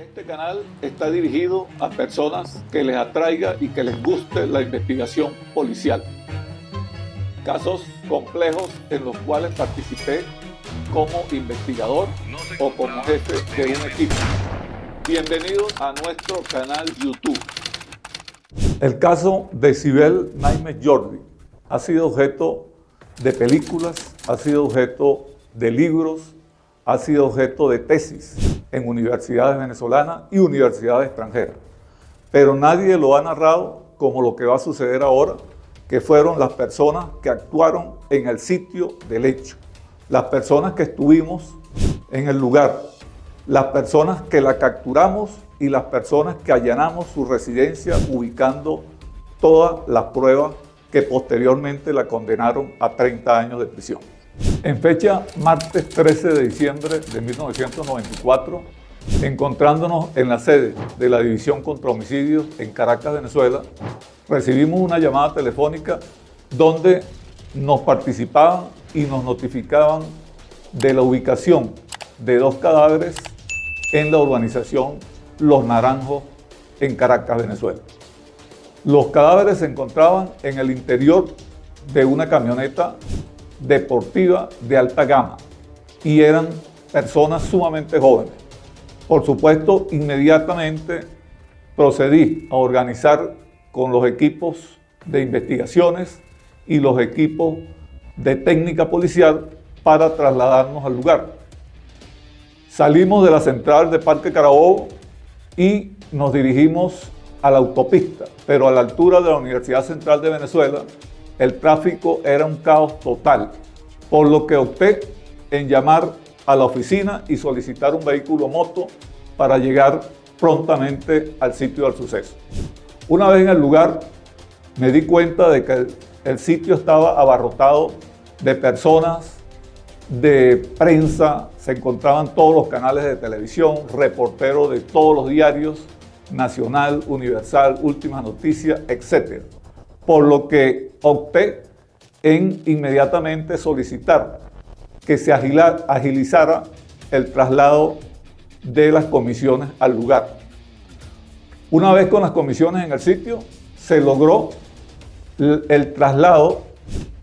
Este canal está dirigido a personas que les atraiga y que les guste la investigación policial. Casos complejos en los cuales participé como investigador o como jefe de un equipo. Bienvenidos a nuestro canal YouTube. El caso de Sibel Naime Jordi ha sido objeto de películas, ha sido objeto de libros, ha sido objeto de tesis en universidades venezolanas y universidades extranjeras. Pero nadie lo ha narrado como lo que va a suceder ahora, que fueron las personas que actuaron en el sitio del hecho, las personas que estuvimos en el lugar, las personas que la capturamos y las personas que allanamos su residencia ubicando todas las pruebas que posteriormente la condenaron a 30 años de prisión. En fecha martes 13 de diciembre de 1994, encontrándonos en la sede de la División contra Homicidios en Caracas, Venezuela, recibimos una llamada telefónica donde nos participaban y nos notificaban de la ubicación de dos cadáveres en la urbanización Los Naranjos en Caracas, Venezuela. Los cadáveres se encontraban en el interior de una camioneta deportiva de alta gama y eran personas sumamente jóvenes. Por supuesto, inmediatamente procedí a organizar con los equipos de investigaciones y los equipos de técnica policial para trasladarnos al lugar. Salimos de la central de Parque Carabobo y nos dirigimos a la autopista, pero a la altura de la Universidad Central de Venezuela el tráfico era un caos total, por lo que opté en llamar a la oficina y solicitar un vehículo moto para llegar prontamente al sitio del suceso. Una vez en el lugar, me di cuenta de que el sitio estaba abarrotado de personas, de prensa, se encontraban todos los canales de televisión, reporteros de todos los diarios, Nacional, Universal, Últimas Noticias, etc. Por lo que opté en inmediatamente solicitar que se agilizara el traslado de las comisiones al lugar. Una vez con las comisiones en el sitio, se logró el traslado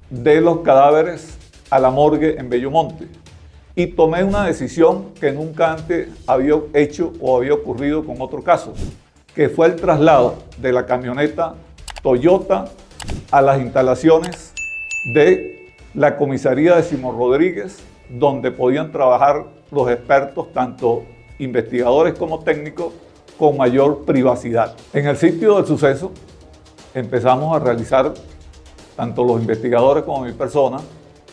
de los cadáveres a la morgue en Bellomonte y tomé una decisión que nunca antes había hecho o había ocurrido con otro caso, que fue el traslado de la camioneta Toyota a las instalaciones de la comisaría de Simón Rodríguez, donde podían trabajar los expertos, tanto investigadores como técnicos, con mayor privacidad. En el sitio del suceso empezamos a realizar, tanto los investigadores como mi persona,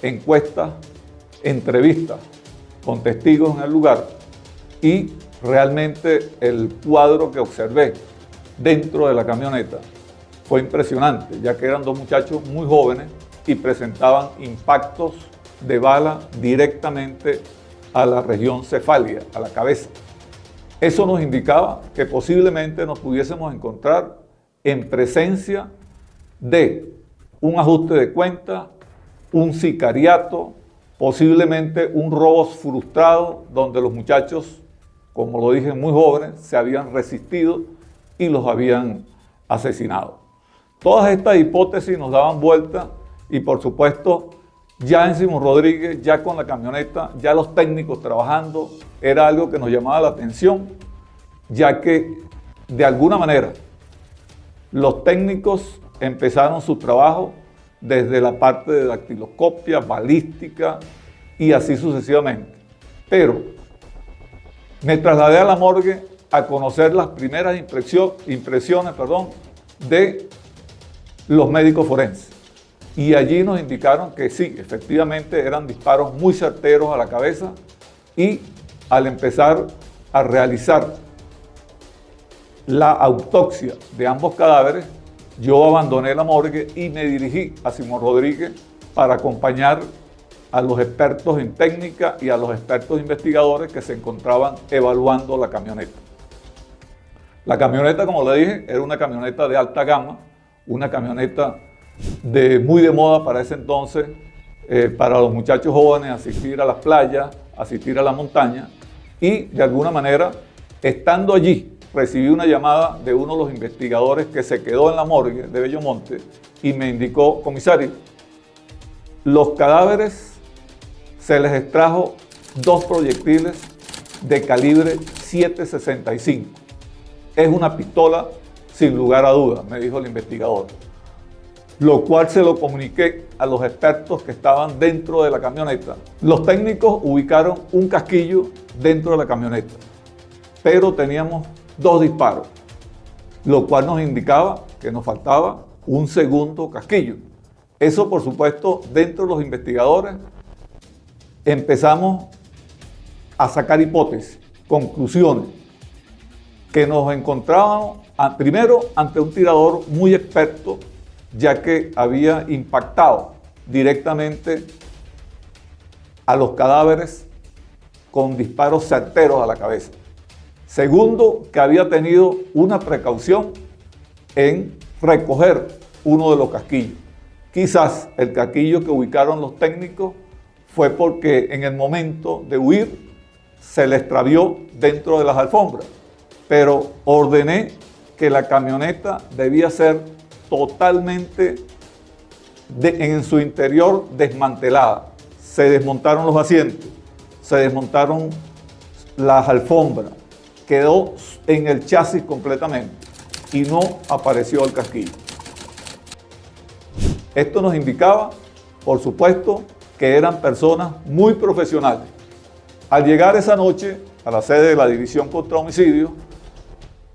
encuestas, entrevistas con testigos en el lugar y realmente el cuadro que observé dentro de la camioneta fue impresionante, ya que eran dos muchachos muy jóvenes y presentaban impactos de bala directamente a la región cefálica, a la cabeza. Eso nos indicaba que posiblemente nos pudiésemos encontrar en presencia de un ajuste de cuentas, un sicariato, posiblemente un robo frustrado donde los muchachos, como lo dije, muy jóvenes, se habían resistido y los habían asesinado. Todas estas hipótesis nos daban vuelta y por supuesto ya en Simón Rodríguez, ya con la camioneta, ya los técnicos trabajando, era algo que nos llamaba la atención, ya que de alguna manera los técnicos empezaron su trabajo desde la parte de dactiloscopia, balística y así sucesivamente. Pero me trasladé a la morgue a conocer las primeras impresiones de los médicos forenses. Y allí nos indicaron que sí, efectivamente eran disparos muy certeros a la cabeza y al empezar a realizar la autopsia de ambos cadáveres, yo abandoné la morgue y me dirigí a Simón Rodríguez para acompañar a los expertos en técnica y a los expertos investigadores que se encontraban evaluando la camioneta. La camioneta, como le dije, era una camioneta de alta gama, una camioneta muy de moda para ese entonces, para los muchachos jóvenes asistir a las playas, asistir a la montaña y de alguna manera Estando allí, recibí una llamada de uno de los investigadores que se quedó en la morgue de Bellomonte y me indicó: comisario, los cadáveres se les extrajo 2 proyectiles de calibre 7.65. Es una pistola sin lugar a dudas, me dijo el investigador. Lo cual se lo comuniqué a los expertos que estaban dentro de la camioneta. Los técnicos ubicaron un casquillo dentro de la camioneta, pero teníamos 2 disparos, lo cual nos indicaba que nos faltaba un segundo casquillo. Eso, por supuesto, dentro de los investigadores empezamos a sacar hipótesis, conclusiones, que nos encontrábamos primero ante un tirador muy experto, ya que había impactado directamente a los cadáveres con disparos certeros a la cabeza. Segundo, que había tenido una precaución en recoger uno de los casquillos. Quizás el casquillo que ubicaron los técnicos fue porque en el momento de huir se le extravió dentro de las alfombras, pero ordené que la camioneta debía ser totalmente en su interior desmantelada. Se desmontaron los asientos, se desmontaron las alfombras, quedó en el chasis completamente y no apareció el casquillo. Esto nos indicaba, por supuesto, que eran personas muy profesionales. Al llegar esa noche a la sede de la División contra Homicidios,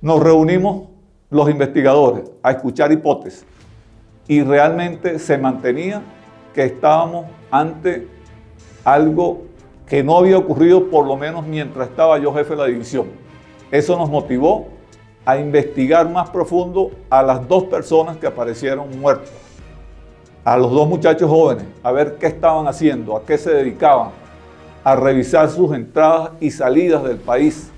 nos reunimos los investigadores a escuchar hipótesis y realmente se mantenía que estábamos ante algo que no había ocurrido, por lo menos mientras estaba yo jefe de la división. Eso nos motivó a investigar más profundo a las 2 personas que aparecieron muertas, a los 2 muchachos jóvenes, a ver qué estaban haciendo, a qué se dedicaban, a revisar sus entradas y salidas del país,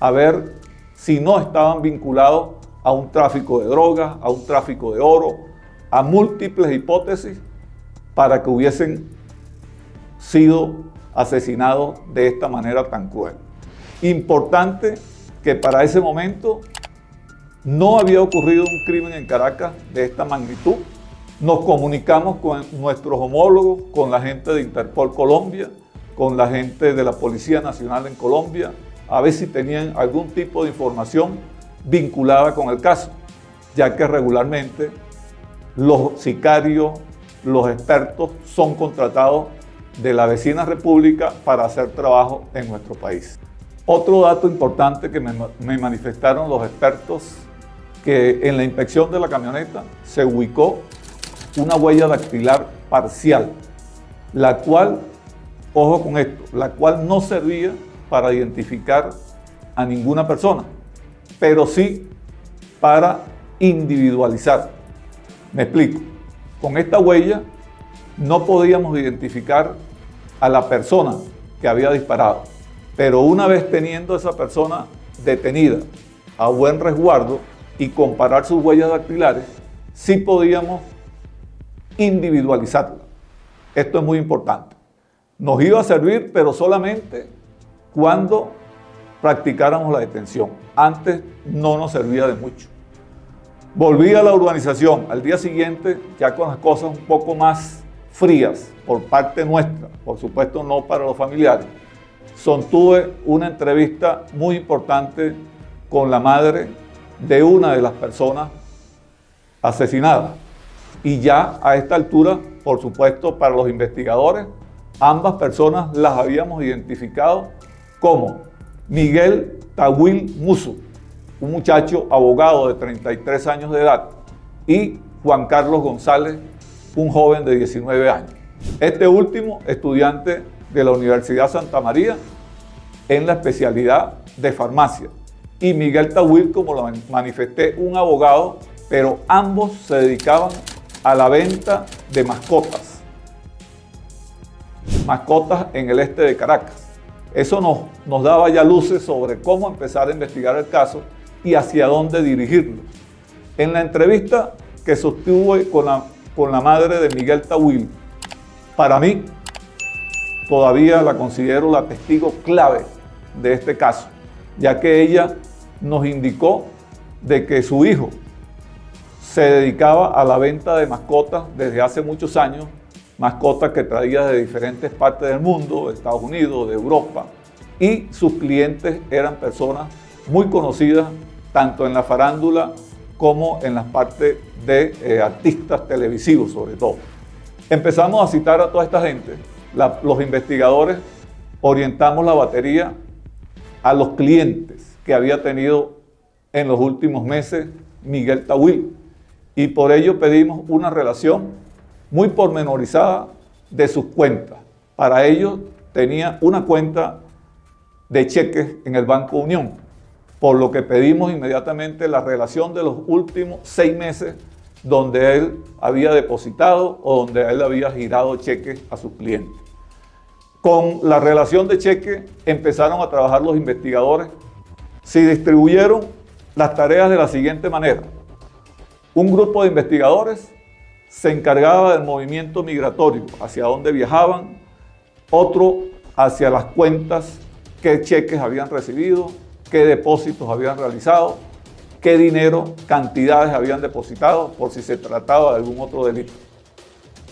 a ver si no estaban vinculados a un tráfico de drogas, a un tráfico de oro, a múltiples hipótesis para que hubiesen sido asesinados de esta manera tan cruel. Importante que para ese momento no había ocurrido un crimen en Caracas de esta magnitud. Nos comunicamos con nuestros homólogos, con la gente de Interpol Colombia, con la gente de la Policía Nacional en Colombia, a ver si tenían algún tipo de información vinculada con el caso, ya que regularmente los sicarios, los expertos son contratados de la vecina república para hacer trabajo en nuestro país. Otro dato importante que me manifestaron los expertos, que en la inspección de la camioneta se ubicó una huella dactilar parcial, la cual, ojo con esto, la cual no servía para identificar a ninguna persona, pero sí para individualizar. Me explico. Con esta huella no podíamos identificar a la persona que había disparado, pero una vez teniendo esa persona detenida a buen resguardo y comparar sus huellas dactilares, sí podíamos individualizarla. Esto es muy importante. Nos iba a servir, pero solamente cuando practicáramos la detención. Antes no nos servía de mucho. Volví a la urbanización al día siguiente, ya con las cosas un poco más frías por parte nuestra, por supuesto no para los familiares. Sostuve una entrevista muy importante con la madre de una de las personas asesinadas. Y ya a esta altura, por supuesto, para los investigadores, ambas personas las habíamos identificado como Miguel Tawil Musu, un muchacho abogado de 33 años de edad, y Juan Carlos González, un joven de 19 años. Este último, estudiante de la Universidad Santa María en la especialidad de farmacia. Y Miguel Tawil, como lo manifesté, un abogado, pero ambos se dedicaban a la venta de mascotas. Mascotas en el este de Caracas. Eso nos daba ya luces sobre cómo empezar a investigar el caso y hacia dónde dirigirlo. En la entrevista que sostuve con la madre de Miguel Tawil, para mí, todavía la considero la testigo clave de este caso, ya que ella nos indicó de que su hijo se dedicaba a la venta de mascotas desde hace muchos años, mascotas que traía de diferentes partes del mundo, de Estados Unidos, de Europa, y sus clientes eran personas muy conocidas tanto en la farándula como en las partes de artistas televisivos sobre todo. Empezamos a citar a toda esta gente. Los investigadores orientamos la batería a los clientes que había tenido en los últimos meses Miguel Tawil, y por ello pedimos una relación muy pormenorizada de sus cuentas. Para ello tenía una cuenta de cheques en el Banco Unión, por lo que pedimos inmediatamente la relación de los últimos 6 meses donde él había depositado o donde él había girado cheques a sus clientes. Con la relación de cheques empezaron a trabajar los investigadores. Se distribuyeron las tareas de la siguiente manera. Un grupo de investigadores se encargaba del movimiento migratorio, hacia dónde viajaban, otro hacia las cuentas, qué cheques habían recibido, qué depósitos habían realizado, qué dinero, cantidades habían depositado, por si se trataba de algún otro delito.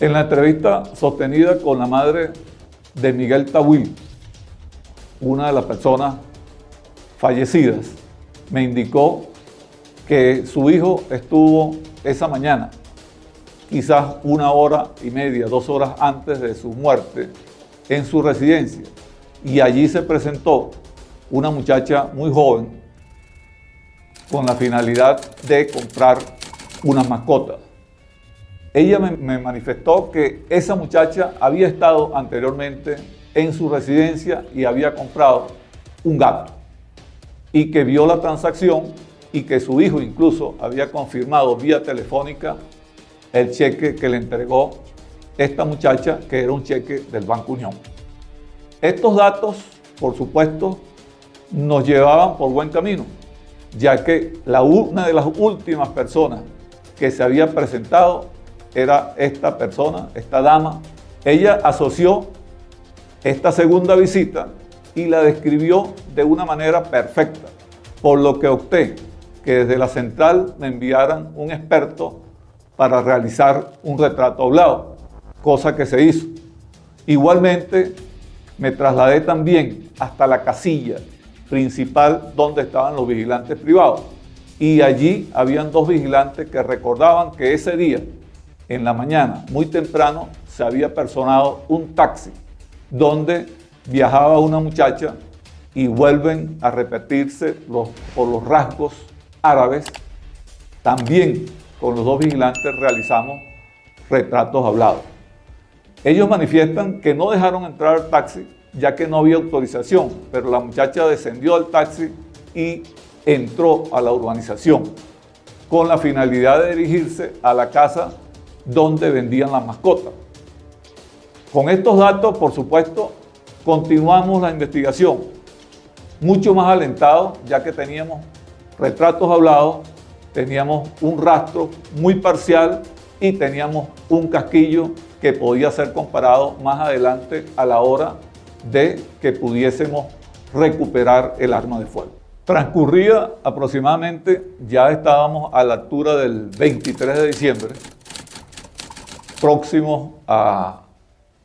En la entrevista sostenida con la madre de Miguel Tawil, una de las personas fallecidas, me indicó que su hijo estuvo esa mañana, quizás 1 hora y media, 2 horas antes de su muerte, en su residencia, y allí se presentó una muchacha muy joven con la finalidad de comprar unas mascotas. Ella me manifestó que esa muchacha había estado anteriormente en su residencia y había comprado un gato, y que vio la transacción y que su hijo incluso había confirmado vía telefónica el cheque que le entregó esta muchacha, que era un cheque del Banco Unión. Estos datos, por supuesto, nos llevaban por buen camino, ya que una de las últimas personas que se había presentado era esta persona, esta dama. Ella asoció esta segunda visita y la describió de una manera perfecta, por lo que opté que desde la central me enviaran un experto para realizar un retrato hablado, cosa que se hizo. Igualmente, me trasladé también hasta la casilla principal donde estaban los vigilantes privados, y allí habían 2 vigilantes que recordaban que ese día, en la mañana, muy temprano, se había personado un taxi donde viajaba una muchacha, y vuelven a repetirse por los rasgos árabes. También con los 2 vigilantes realizamos retratos hablados. Ellos manifiestan que no dejaron entrar al taxi ya que no había autorización, pero la muchacha descendió del taxi y entró a la urbanización con la finalidad de dirigirse a la casa donde vendían las mascotas. Con estos datos, por supuesto, continuamos la investigación, mucho más alentados, ya que teníamos retratos hablados, teníamos un rastro muy parcial y teníamos un casquillo que podía ser comparado más adelante a la hora de que pudiésemos recuperar el arma de fuego. Transcurrida aproximadamente, ya estábamos a la altura del 23 de diciembre, próximos a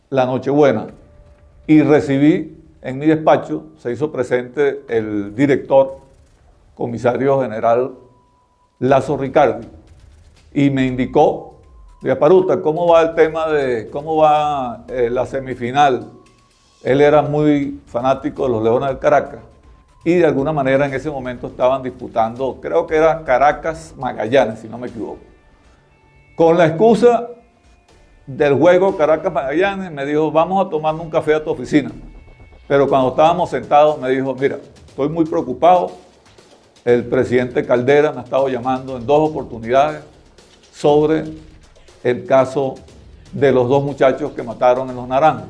la Nochebuena, y recibí en mi despacho, se hizo presente el director, comisario general Lazo Ricardi, y me indicó: Paruta, ¿cómo va el tema de cómo va la semifinal? Él era muy fanático de los Leones del Caracas y de alguna manera en ese momento estaban disputando, creo que era Caracas-Magallanes, si no me equivoco. Con la excusa del juego Caracas-Magallanes, me dijo: vamos a tomarnos un café a tu oficina. Pero cuando estábamos sentados me dijo: mira, estoy muy preocupado. El presidente Caldera me ha estado llamando en 2 oportunidades sobre el caso de los 2 muchachos que mataron en Los Naranjos.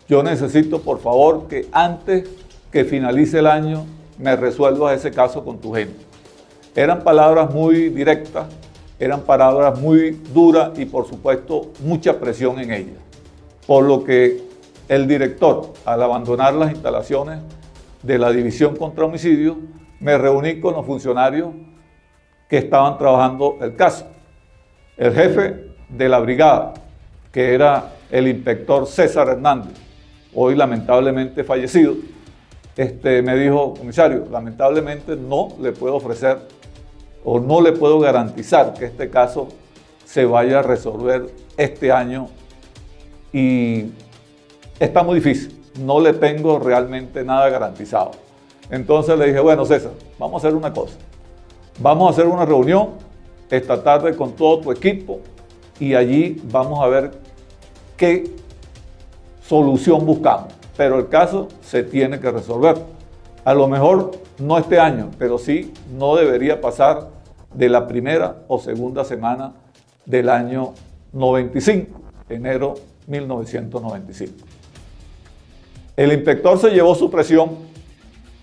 Yo necesito, por favor, que antes que finalice el año me resuelvas ese caso con tu gente. Eran palabras muy directas, eran palabras muy duras y, por supuesto, mucha presión en ellas. Por lo que el director, al abandonar las instalaciones, de la División contra Homicidios, me reuní con los funcionarios que estaban trabajando el caso. El jefe de la brigada, que era el inspector César Hernández, hoy lamentablemente fallecido, me dijo: comisario, lamentablemente no le puedo ofrecer o no le puedo garantizar que este caso se vaya a resolver este año y está muy difícil, no le tengo realmente nada garantizado. Entonces le dije: bueno, César, vamos a hacer una cosa, vamos a hacer una reunión esta tarde con todo tu equipo y allí vamos a ver qué solución buscamos, pero el caso se tiene que resolver. A lo mejor no este año, pero sí no debería pasar de la primera o segunda semana del año 95, enero 1995. El inspector se llevó su presión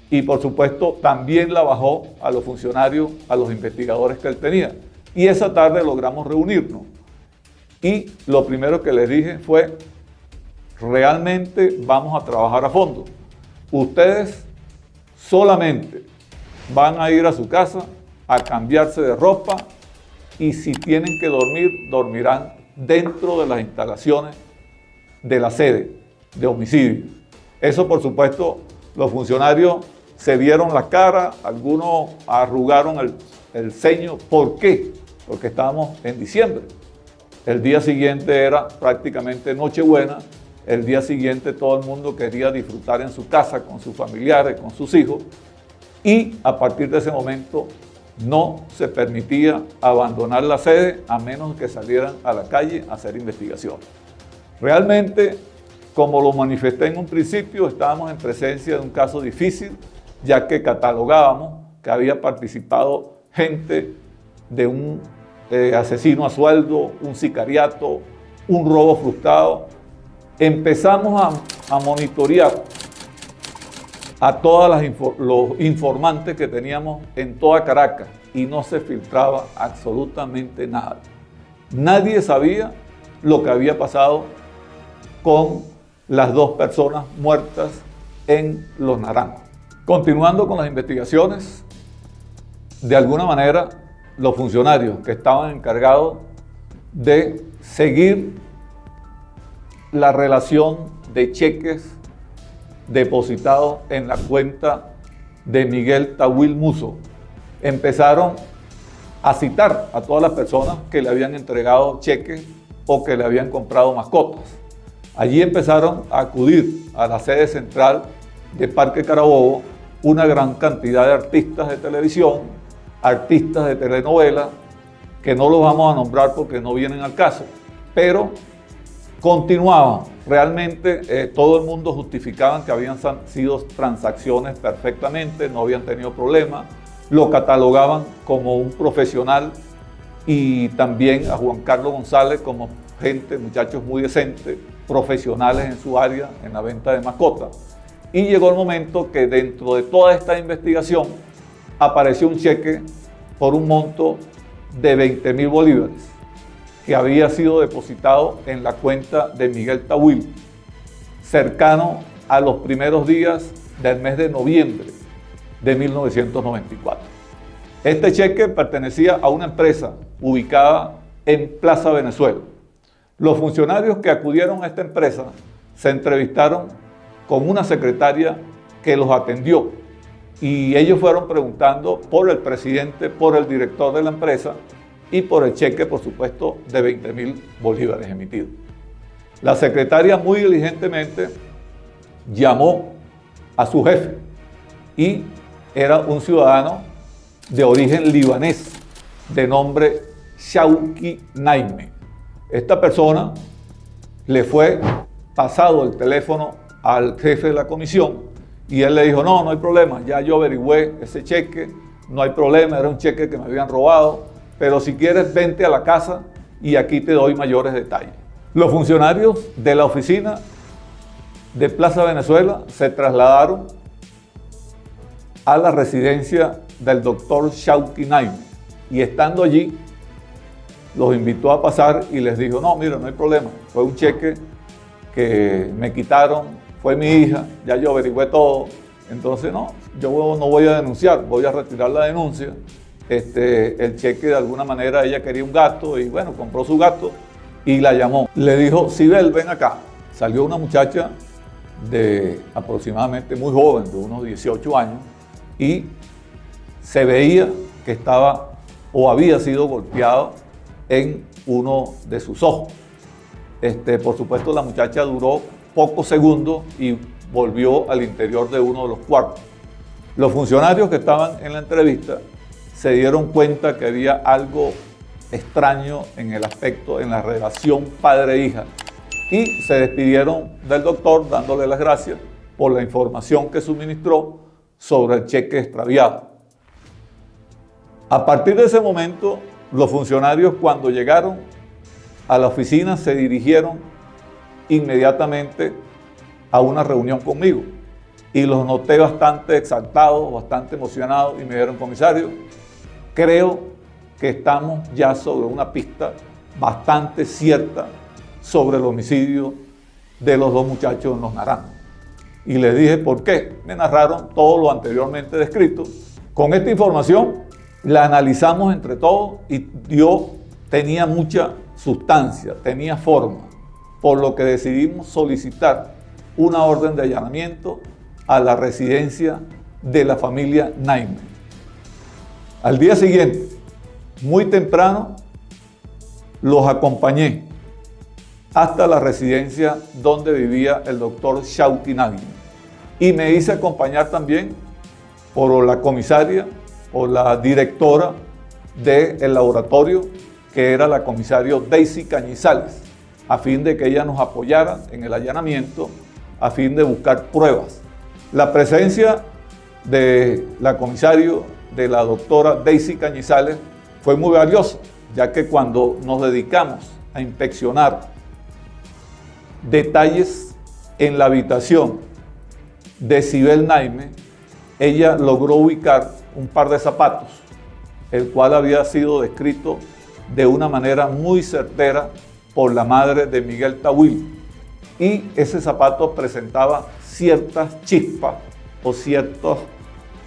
y por supuesto también la bajó a los funcionarios, a los investigadores que él tenía. Y esa tarde logramos reunirnos. Y lo primero que les dije fue: realmente vamos a trabajar a fondo. Ustedes solamente van a ir a su casa a cambiarse de ropa y si tienen que dormir, dormirán dentro de las instalaciones de la sede de homicidios. Eso, por supuesto, los funcionarios se vieron la cara, algunos arrugaron el ceño. ¿Por qué? Porque estábamos en diciembre. El día siguiente era prácticamente Nochebuena. El día siguiente todo el mundo quería disfrutar en su casa, con sus familiares, con sus hijos. Y a partir de ese momento no se permitía abandonar la sede a menos que salieran a la calle a hacer investigación. Realmente, como lo manifesté en un principio, estábamos en presencia de un caso difícil, ya que catalogábamos que había participado gente de un asesino a sueldo, un sicariato, un robo frustrado. Empezamos a monitorear a todos los informantes que teníamos en toda Caracas y no se filtraba absolutamente nada. Nadie sabía lo que había pasado con las dos personas muertas en Los Naranjos. Continuando con las investigaciones, de alguna manera los funcionarios que estaban encargados de seguir la relación de cheques depositados en la cuenta de Miguel Tawil Musso empezaron a citar a todas las personas que le habían entregado cheques o que le habían comprado mascotas. Allí empezaron a acudir a la sede central de Parque Carabobo una gran cantidad de artistas de televisión, artistas de telenovela, que no los vamos a nombrar porque no vienen al caso, pero continuaban. Realmente todo el mundo justificaba que habían sido transacciones perfectamente, no habían tenido problemas, lo catalogaban como un profesional y también a Juan Carlos González como gente, muchachos muy decentes, profesionales en su área, en la venta de mascotas. Y llegó el momento que dentro de toda esta investigación apareció un cheque por un monto de 20.000 bolívares que había sido depositado en la cuenta de Miguel Tawil, cercano a los primeros días del mes de noviembre de 1994. Este cheque pertenecía a una empresa ubicada en Plaza Venezuela. Los funcionarios que acudieron a esta empresa se entrevistaron con una secretaria que los atendió y ellos fueron preguntando por el presidente, por el director de la empresa y por el cheque, por supuesto, de 20.000 bolívares emitidos. La secretaria muy diligentemente llamó a su jefe y era un ciudadano de origen libanés de nombre Shawki Naime. Esta persona le fue pasado el teléfono al jefe de la comisión y él le dijo: no hay problema, ya yo averigüé ese cheque, no hay problema, era un cheque que me habían robado, pero si quieres vente a la casa y aquí te doy mayores detalles. Los funcionarios de la oficina de Plaza Venezuela se trasladaron a la residencia del doctor Shawki Naime y estando allí los invitó a pasar y les dijo: no, mira, no hay problema, fue un cheque que me quitaron, fue mi hija, ya yo averigüé todo, Entonces, no, yo no voy a denunciar, voy a retirar la denuncia. El cheque, de alguna manera, ella quería un gato y bueno, compró su gato y la llamó. Le dijo, Sibel, ven acá. Salió una muchacha de aproximadamente muy joven, de unos 18 años, y se veía que estaba o había sido golpeada en uno de sus ojos. Por supuesto, la muchacha duró pocos segundos y volvió al interior de uno de los cuartos. Los funcionarios que estaban en la entrevista se dieron cuenta que había algo extraño en el aspecto, en la relación padre-hija, y se despidieron del doctor dándole las gracias por la información que suministró sobre el cheque extraviado. A partir de ese momento, los funcionarios, cuando llegaron a la oficina, se dirigieron inmediatamente a una reunión conmigo y los noté bastante exaltados, bastante emocionados, y me dijeron, comisario, creo que estamos ya sobre una pista bastante cierta sobre el homicidio de los dos muchachos en Los Naranjos. Y les dije, ¿por qué? Me narraron todo lo anteriormente descrito. Con esta información la analizamos entre todos y yo tenía mucha sustancia, tenía forma, por lo que decidimos solicitar una orden de allanamiento a la residencia de la familia Naime. Al día siguiente, muy temprano, los acompañé hasta la residencia donde vivía el doctor Shauki Naime. Y me hice acompañar también por la comisaria, por la directora del laboratorio, que era la comisaria Daisy Cañizales, a fin de que ella nos apoyara en el allanamiento, a fin de buscar pruebas. La presencia de la comisaria, de la doctora Daisy Cañizales, fue muy valiosa, ya que cuando nos dedicamos a inspeccionar detalles en la habitación de Sibel Naime, ella logró ubicar un par de zapatos, el cual había sido descrito de una manera muy certera por la madre de Miguel Tawil. Y ese zapato presentaba ciertas chispas o ciertos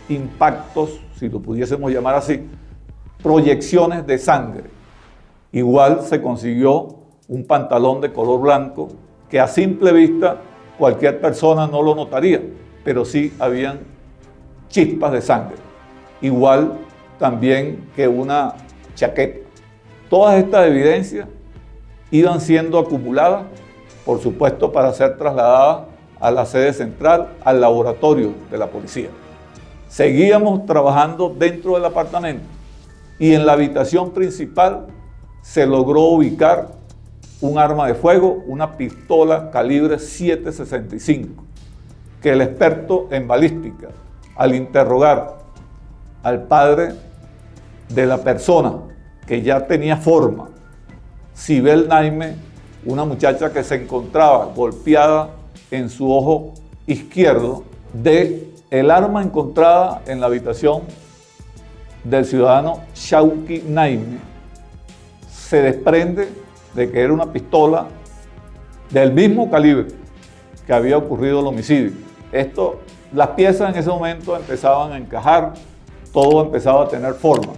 impactos, si lo pudiésemos llamar así, proyecciones de sangre. Igual se consiguió un pantalón de color blanco que a simple vista cualquier persona no lo notaría, pero sí habían chispas de sangre. Igual también que una chaqueta. Todas estas evidencias iban siendo acumuladas, por supuesto, para ser trasladadas a la sede central, al laboratorio de la policía. Seguíamos trabajando dentro del apartamento y en la habitación principal se logró ubicar un arma de fuego, una pistola calibre .765, que el experto en balística, al interrogar al padre de la persona que ya tenía forma, Sibel Naime, una muchacha que se encontraba golpeada en su ojo izquierdo, de el arma encontrada en la habitación del ciudadano Shauki Naime, se desprende de que era una pistola del mismo calibre que había ocurrido el homicidio. Las piezas en ese momento empezaban a encajar, todo empezaba a tener forma.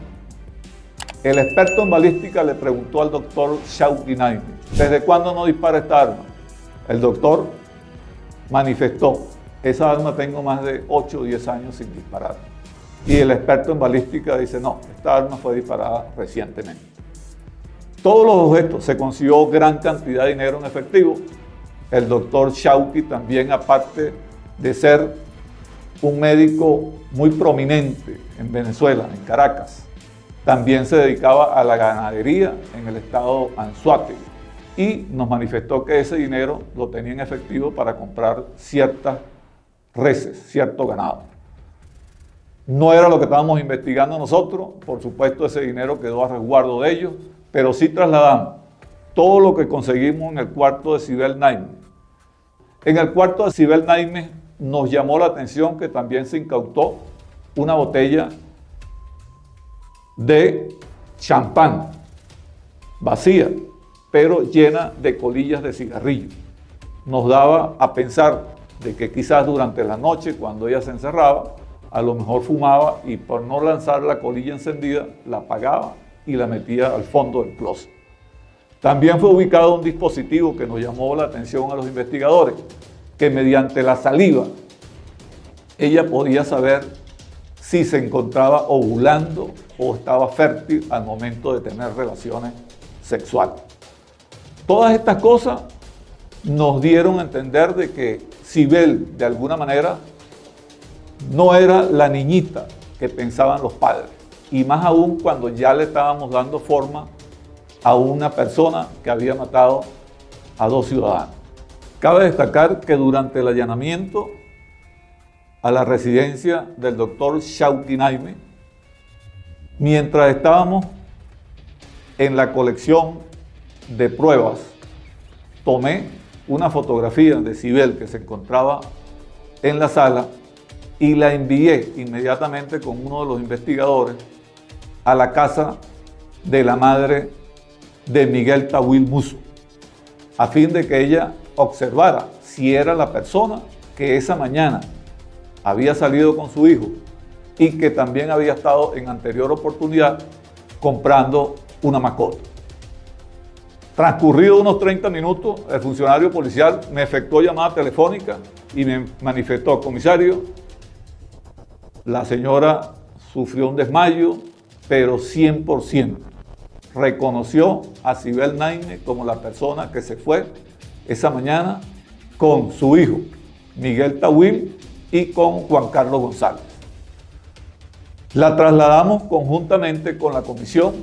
El experto en balística le preguntó al doctor Shauki Naime, ¿desde cuándo no dispara esta arma? El doctor manifestó, esa arma tengo más de 8 o 10 años sin disparar. Y el experto en balística dice, no, esta arma fue disparada recientemente. Todos los objetos, se consiguió gran cantidad de dinero en efectivo. El doctor Shauki también, aparte de ser un médico muy prominente en Venezuela, en Caracas, también se dedicaba a la ganadería en el estado Anzoátegui y nos manifestó que ese dinero lo tenía en efectivo para comprar ciertas reses, cierto ganado. No era lo que estábamos investigando nosotros, por supuesto ese dinero quedó a resguardo de ellos, pero sí trasladamos todo lo que conseguimos en el cuarto de Sibel Naime. En el cuarto de Sibel Naime nos llamó la atención que también se incautó una botella de champán, vacía, pero llena de colillas de cigarrillo. Nos daba a pensar de que quizás durante la noche, cuando ella se encerraba, a lo mejor fumaba y por no lanzar la colilla encendida, la apagaba y la metía al fondo del closet. También fue ubicado un dispositivo que nos llamó la atención a los investigadores, que mediante la saliva ella podía saber si se encontraba ovulando o estaba fértil al momento de tener relaciones sexuales. Todas estas cosas nos dieron a entender de que Sibel, de alguna manera, no era la niñita que pensaban los padres, y más aún cuando ya le estábamos dando forma a una persona que había matado a 2 ciudadanos. Cabe destacar que durante el allanamiento a la residencia del doctor Shawty Naime, mientras estábamos en la colección de pruebas, tomé una fotografía de Sibel que se encontraba en la sala y la envié inmediatamente con uno de los investigadores a la casa de la madre de Miguel Tawil Musso, a fin de que ella observara si era la persona que esa mañana había salido con su hijo y que también había estado en anterior oportunidad comprando una mascota. Transcurridos unos 30 minutos, el funcionario policial me efectuó llamada telefónica y me manifestó: comisario, la señora sufrió un desmayo, pero 100% reconoció a Sibel Naime como la persona que se fue esa mañana con su hijo, Miguel Tawil, y con Juan Carlos González. La trasladamos conjuntamente con la comisión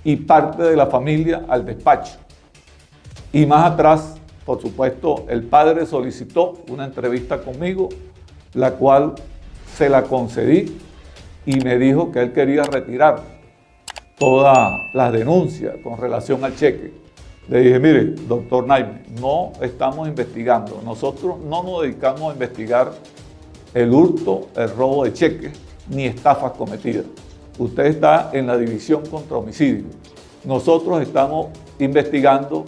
y parte de la familia al despacho. Y más atrás, por supuesto, el padre solicitó una entrevista conmigo, la cual se la concedí y me dijo que él quería retirar todas las denuncias con relación al cheque. Le dije: mire, doctor Naime, no estamos investigando. Nosotros no nos dedicamos a investigar el hurto, el robo de cheques, ni estafas cometidas. Usted está en la división contra homicidio. Nosotros estamos investigando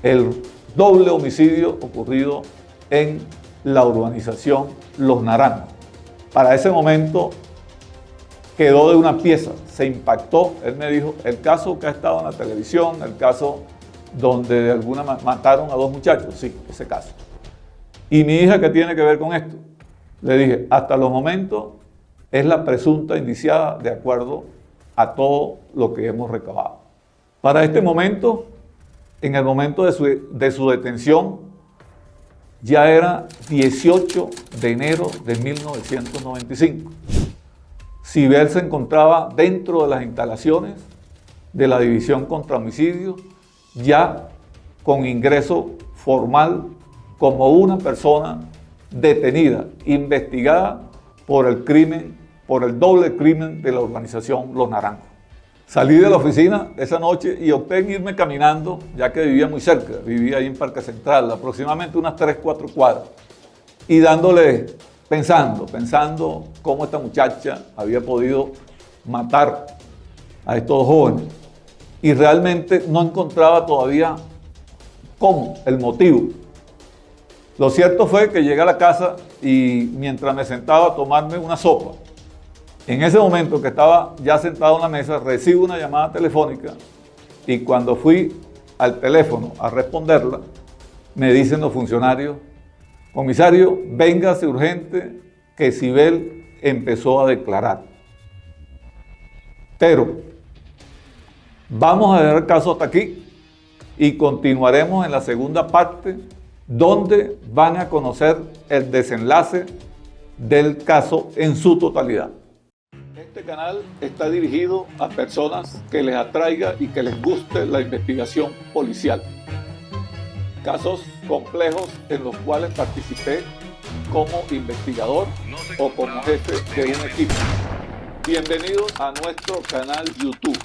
el doble homicidio ocurrido en la urbanización Los Naranjos. Para ese momento quedó de una pieza, se impactó. Él me dijo: el caso que ha estado en la televisión, el caso donde de alguna manera mataron a 2 muchachos, sí, ese caso. ¿Y mi hija qué tiene que ver con esto? Le dije: hasta los momentos es la presunta indiciada de acuerdo a todo lo que hemos recabado. Para este momento, en el momento de su detención, ya era 18 de enero de 1995. Sibel se encontraba dentro de las instalaciones de la División contra Homicidios, ya con ingreso formal como una persona detenida, investigada por el crimen, por el doble crimen de la urbanización Los Naranjos. Salí de la oficina esa noche y opté en irme caminando, ya que vivía muy cerca, vivía ahí en Parque Central, aproximadamente unas 3-4 cuadras, y pensando cómo esta muchacha había podido matar a estos 2 jóvenes. Y realmente no encontraba todavía cómo, el motivo. Lo cierto fue que llegué a la casa y mientras me sentaba a tomarme una sopa, en ese momento que estaba ya sentado en la mesa, recibo una llamada telefónica y cuando fui al teléfono a responderla, me dicen los funcionarios: comisario, véngase urgente que Sibel empezó a declarar. Pero vamos a dejar el caso hasta aquí y continuaremos en la segunda parte, donde van a conocer el desenlace del caso en su totalidad. Este canal está dirigido a personas que les atraiga y que les guste la investigación policial. Casos complejos en los cuales participé como investigador o como jefe de un equipo. Bienvenidos a nuestro canal YouTube.